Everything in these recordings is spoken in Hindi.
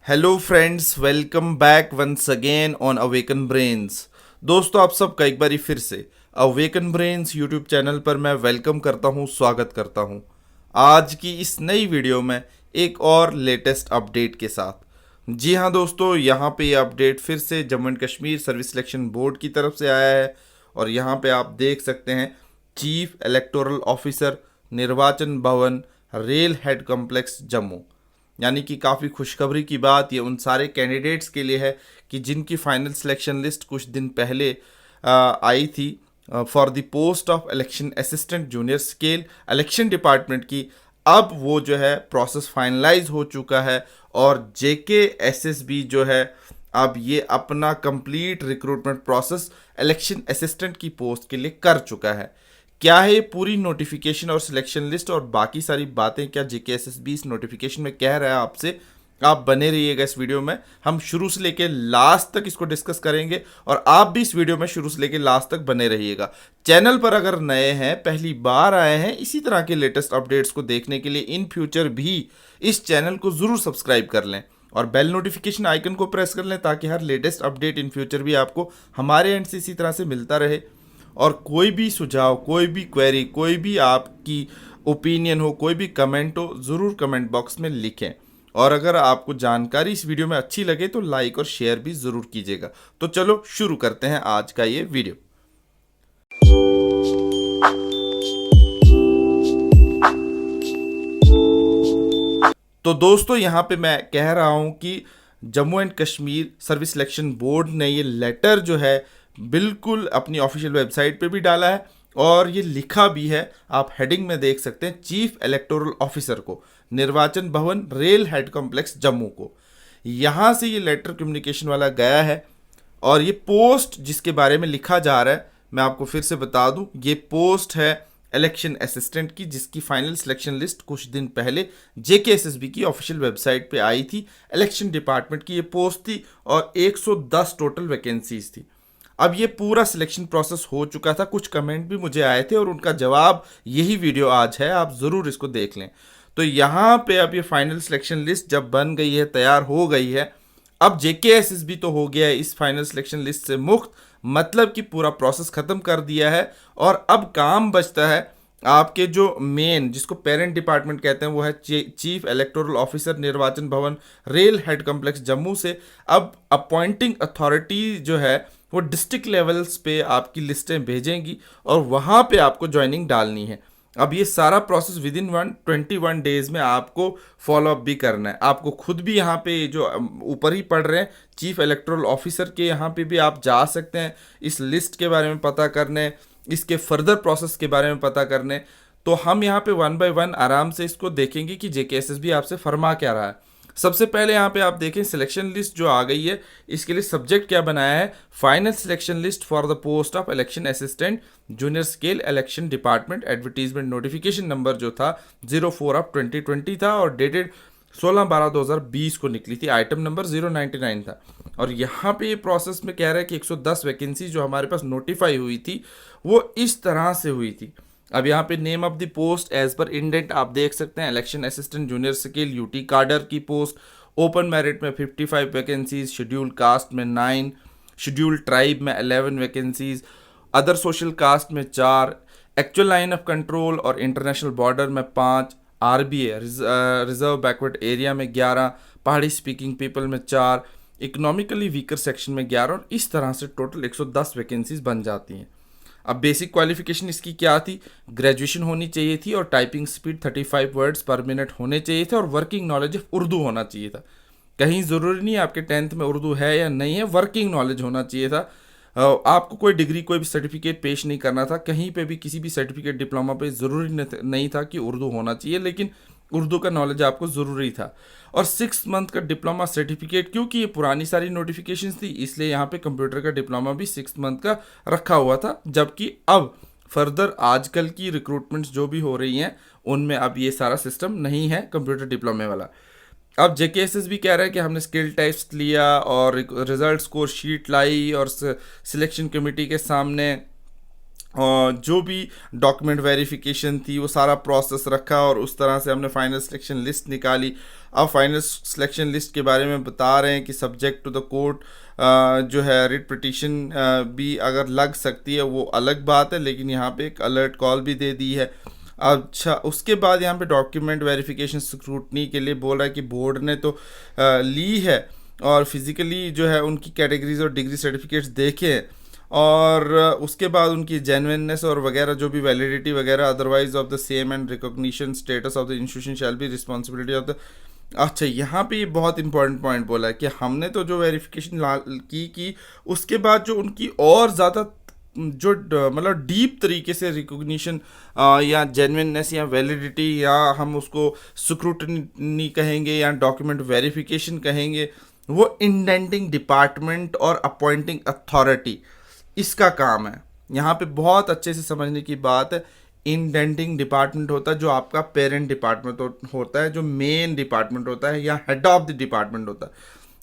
Hello friends, welcome back once again on Awaken Brains. दोस्तों, आप सबका एक बारी फिर से अवेकन ब्रेन्स यूट्यूब चैनल पर मैं वेलकम करता हूं, स्वागत करता हूं। आज की इस नई वीडियो में एक और लेटेस्ट अपडेट के साथ। जी हाँ दोस्तों, यहाँ पे ये अपडेट फिर से Jammu and Kashmir service selection board की तरफ से आया है और यहाँ पे आप देख सकते हैं चीफ इलेक्टोरल ऑफिसर, निर्वाचन भवन, रेल हेड कॉम्प्लेक्स जम्मू। यानी कि काफ़ी खुशखबरी की बात ये उन सारे कैंडिडेट्स के लिए है कि जिनकी फाइनल सिलेक्शन लिस्ट कुछ दिन पहले आई थी for the post of election assistant junior scale election department की। अब वो जो है प्रोसेस फाइनलाइज हो चुका है और जेके एसएसबी जो है अब ये अपना complete recruitment process election assistant की पोस्ट के लिए कर चुका है। क्या है ये पूरी नोटिफिकेशन और सिलेक्शन लिस्ट और बाकी सारी बातें, क्या जेकेएसएसबी इस नोटिफिकेशन में कह रहा है आपसे, आप बने रहिएगा इस वीडियो में। हम शुरू से लेके लास्ट तक इसको डिस्कस करेंगे और आप भी इस वीडियो में शुरू से लेके लास्ट तक बने रहिएगा। चैनल पर अगर नए हैं, पहली बार आए हैं इसी तरह के लेटेस्ट अपडेट्स को देखने के लिए, इन फ्यूचर भी इस चैनल को ज़रूर सब्सक्राइब कर लें और बेल नोटिफिकेशन आइकन को प्रेस कर लें ताकि हर लेटेस्ट अपडेट इन फ्यूचर भी आपको हमारे एंड से इसी तरह से मिलता रहे। और कोई भी सुझाव, कोई भी क्वेरी, कोई भी आपकी ओपिनियन हो, कोई भी कमेंट हो, ज़रूर कमेंट बॉक्स में लिखें। और अगर आपको जानकारी इस वीडियो में अच्छी लगे तो लाइक और शेयर भी ज़रूर कीजिएगा। तो चलो शुरू करते हैं आज का ये वीडियो। तो दोस्तों, यहाँ पे मैं कह रहा हूँ कि Jammu and Kashmir service selection board ने ये लेटर जो है बिल्कुल अपनी ऑफिशियल वेबसाइट पे भी डाला है और ये लिखा भी है, आप हेडिंग में देख सकते हैं, चीफ इलेक्टोरल ऑफिसर को, निर्वाचन भवन, रेल हेड कॉम्प्लेक्स जम्मू को। यहाँ से ये लेटर कम्युनिकेशन वाला गया है और ये पोस्ट जिसके बारे में लिखा जा रहा है, मैं आपको फिर से बता दूं, ये पोस्ट है इलेक्शन असिस्टेंट की, जिसकी फाइनल सिलेक्शन लिस्ट कुछ दिन पहले जेकेएसएसबी की ऑफिशियल वेबसाइट पे आई थी। इलेक्शन डिपार्टमेंट की ये पोस्ट थी और 110 टोटल वैकेंसीज थी। अब ये पूरा सिलेक्शन प्रोसेस हो चुका था, कुछ कमेंट भी मुझे आए थे और उनका जवाब यही वीडियो आज है, आप ज़रूर इसको देख लें। तो यहाँ पे अब ये फाइनल सिलेक्शन लिस्ट जब बन गई है, तैयार हो गई है, अब जेकेएसएसबी तो हो गया है इस फाइनल सिलेक्शन लिस्ट से मुक्त, मतलब कि पूरा प्रोसेस खत्म कर दिया है। और अब काम बचता है आपके जो मेन, जिसको पेरेंट डिपार्टमेंट कहते हैं, वो है चीफ इलेक्टोरल ऑफिसर, निर्वाचन भवन, रेल हेड कॉम्प्लेक्स जम्मू से। अब अपॉइंटिंग अथॉरिटी जो है वो डिस्ट्रिक्ट लेवल्स पे आपकी लिस्टें भेजेंगी और वहाँ पे आपको ज्वाइनिंग डालनी है। अब ये सारा प्रोसेस विद इन 21 डेज में आपको फॉलोअप भी करना है। आपको खुद भी यहाँ पे जो ऊपर ही पढ़ रहे हैं चीफ इलेक्टोरल ऑफिसर के, यहाँ पे भी आप जा सकते हैं इस लिस्ट के बारे में पता करने, इसके फर्दर प्रोसेस के बारे में पता करने। तो हम यहाँ पे वन बाय वन आराम से इसको देखेंगे कि जेकेएसएसबी आपसे फरमा क्या रहा है। सबसे पहले यहाँ पे आप देखें सिलेक्शन लिस्ट जो आ गई है, इसके लिए सब्जेक्ट क्या बनाया है, final selection list for the post of election assistant junior scale election department. Advertisement notification number जो था 04 ऑफ 2020 था और डेटेड 16/12/2020 को निकली थी। आइटम नंबर 099 था। और यहाँ पे ये प्रोसेस में कह रहा है कि 110 वैकेंसी जो हमारे पास नोटिफाई हुई थी वो इस तरह से हुई थी। अब यहाँ पे name of the post as per indent आप देख सकते हैं, election assistant junior scale UT cadre की पोस्ट। ओपन मेरिट में 55 वैकेंसीज, शेड्यूल कास्ट में 9, शेड्यूल ट्राइब में 11 वैकेंसीज, अदर सोशल कास्ट में 4, एक्चुअल लाइन ऑफ कंट्रोल और इंटरनेशनल बॉर्डर में 5, आरबीए रिजर्व बैकवर्ड एरिया में 11, पहाड़ी स्पीकिंग पीपल में 4, इकोनॉमिकली वीकर सेक्शन में 11 और इस तरह से टोटल 110 वैकेंसीज बन जाती हैं। अब बेसिक क्वालिफिकेशन इसकी क्या थी, ग्रेजुएशन होनी चाहिए थी और टाइपिंग स्पीड 35 वर्ड्स पर मिनट होने चाहिए थे और वर्किंग नॉलेज ऑफ उर्दू होना चाहिए था। कहीं ज़रूरी नहीं आपके 10th में उर्दू है या नहीं है, वर्किंग नॉलेज होना चाहिए था। आपको कोई डिग्री, कोई भी सर्टिफिकेट पेश नहीं करना था, कहीं पे भी किसी भी सर्टिफिकेट डिप्लोमा पे ज़रूरी नहीं था कि उर्दू होना चाहिए, लेकिन उर्दू का नॉलेज आपको ज़रूरी था। और 6 मंथ का डिप्लोमा सर्टिफिकेट, क्योंकि ये पुरानी सारी नोटिफिकेशंस थी इसलिए यहाँ पे कंप्यूटर का डिप्लोमा भी 6 मंथ का रखा हुआ था। जबकि अब फर्दर आजकल की रिक्रूटमेंट्स जो भी हो रही हैं उनमें अब ये सारा सिस्टम नहीं है कंप्यूटर डिप्लोमे वाला। अब जेकेएसएसबी कह रहा है कि हमने स्किल टेस्ट लिया और रिजल्ट स्कोर शीट लाई और सिलेक्शन कमेटी के सामने और जो भी डॉक्यूमेंट वेरिफिकेशन थी वो सारा प्रोसेस रखा और उस तरह से हमने फाइनल सिलेक्शन लिस्ट निकाली। अब फाइनल सिलेक्शन लिस्ट के बारे में बता रहे हैं कि सब्जेक्ट टू द कोर्ट जो है रिट पिटीशन भी अगर लग सकती है वो अलग बात है, लेकिन यहाँ पे एक अलर्ट कॉल भी दे दी है। अच्छा, उसके बाद यहाँ पे डॉक्यूमेंट वेरिफिकेशन स्क्रूटनी के लिए बोल रहा है कि बोर्ड ने तो ली है और फिज़िकली जो है उनकी कैटेगरीज और डिग्री सर्टिफिकेट्स देखे हैं और उसके बाद उनकी जेन्युइननेस और वगैरह जो भी वैलिडिटी वगैरह otherwise of the same and recognition status of the institution shall be responsibility of the. अच्छा, यहाँ पे ये बहुत इंपॉर्टेंट पॉइंट बोला है कि हमने तो जो वेरिफिकेशन की उसके बाद जो उनकी और ज़्यादा जो मतलब डीप तरीके से रिकॉग्निशन या जेन्युइननेस या वैलिडिटी या हम उसको स्क्रूटनी कहेंगे या डॉक्यूमेंट वेरिफिकेशन कहेंगे, वो इंडेंटिंग डिपार्टमेंट और अपॉइंटिंग अथॉरिटी इसका काम है। यहाँ पे बहुत अच्छे से समझने की बात है। इंडेंटिंग डिपार्टमेंट होता है जो आपका पेरेंट डिपार्टमेंट होता है, जो मेन डिपार्टमेंट होता है या हेड ऑफ द डिपार्टमेंट होता है।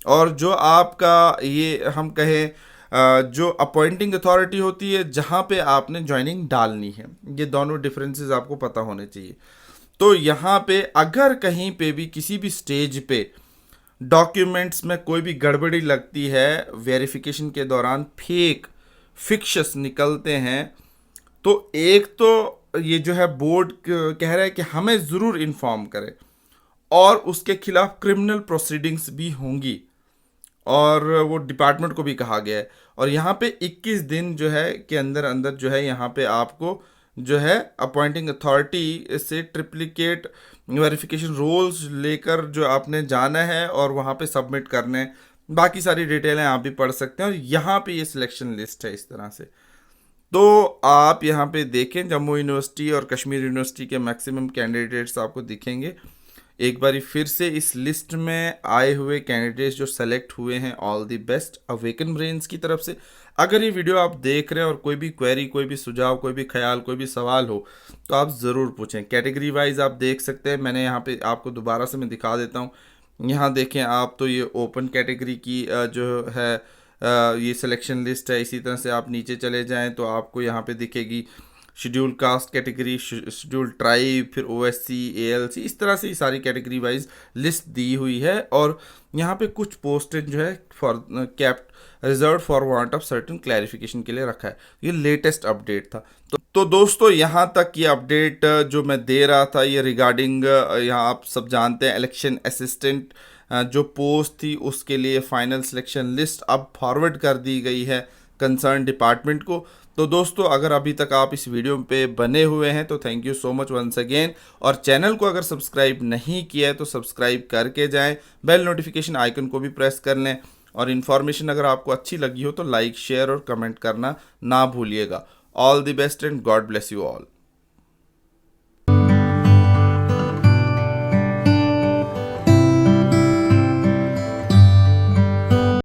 और जो आपका ये हम कहें जो अपॉइंटिंग अथॉरिटी होती है जहाँ पे आपने ज्वाइनिंग डालनी है। ये दोनों डिफरेंसेस आपको पता होने चाहिए। तो यहाँ पे अगर कहीं पे भी किसी भी स्टेज पे डॉक्यूमेंट्स में कोई भी गड़बड़ी लगती है, वेरिफिकेशन के दौरान फेक फिक्शस निकलते हैं, तो एक तो ये जो है बोर्ड कह रहा है कि हमें ज़रूर इन्फॉर्म करें और उसके खिलाफ क्रिमिनल प्रोसीडिंग्स भी होंगी और वो डिपार्टमेंट को भी कहा गया है। और यहाँ पे 21 दिन जो है के अंदर अंदर जो है यहाँ पे आपको जो है अपॉइंटिंग अथॉरिटी से ट्रिप्लिकेट वेरिफिकेशन रोल्स लेकर जो आपने जाना है और वहाँ पे सबमिट करने हैं। बाकी सारी डिटेलें आप भी पढ़ सकते हैं और यहाँ पे ये सिलेक्शन लिस्ट है इस तरह से। तो आप यहाँ पे देखें जम्मू यूनिवर्सिटी और कश्मीर यूनिवर्सिटी के मैक्सिमम कैंडिडेट्स आपको दिखेंगे। एक बारी फिर से इस लिस्ट में आए हुए कैंडिडेट्स जो सेलेक्ट हुए हैं, all the best awaken brains की तरफ से। अगर ये वीडियो आप देख रहे हैं और कोई भी क्वेरी, कोई भी सुझाव, कोई भी ख्याल, कोई भी सवाल हो तो आप ज़रूर पूछें। कैटेगरी वाइज आप देख सकते हैं, मैंने यहाँ पे आपको दोबारा से मैं दिखा देता हूँ। यहाँ देखें आप, तो ये ओपन कैटेगरी की जो है ये सिलेक्शन लिस्ट है। इसी तरह से आप नीचे चले जाएं तो आपको यहाँ पे दिखेगी schedule caste category, schedule tribe, फिर ओएससी, एएलसी, इस तरह से ये सारी कैटेगरी वाइज लिस्ट दी हुई है। और यहाँ पे कुछ पोस्टेज जो है for kept reserve for want of certain clarification के लिए रखा है। ये लेटेस्ट अपडेट था। तो दोस्तों यहाँ तक ये अपडेट जो मैं दे रहा था ये रिगार्डिंग यहाँ आप सब जानते हैं इलेक्शन असिस्टेंट जो पोस्ट थी उसके लिए फाइनल सिलेक्शन लिस्ट अब फॉरवर्ड कर दी गई है कंसर्न डिपार्टमेंट को। तो दोस्तों अगर अभी तक आप इस वीडियो पे बने हुए हैं तो thank you so much once again. और चैनल को अगर सब्सक्राइब नहीं किया है तो सब्सक्राइब करके जाएं, बेल नोटिफिकेशन आइकन को भी प्रेस कर लें। और इन्फॉर्मेशन अगर आपको अच्छी लगी हो तो लाइक, शेयर और कमेंट करना ना भूलिएगा। All the best and God bless you all.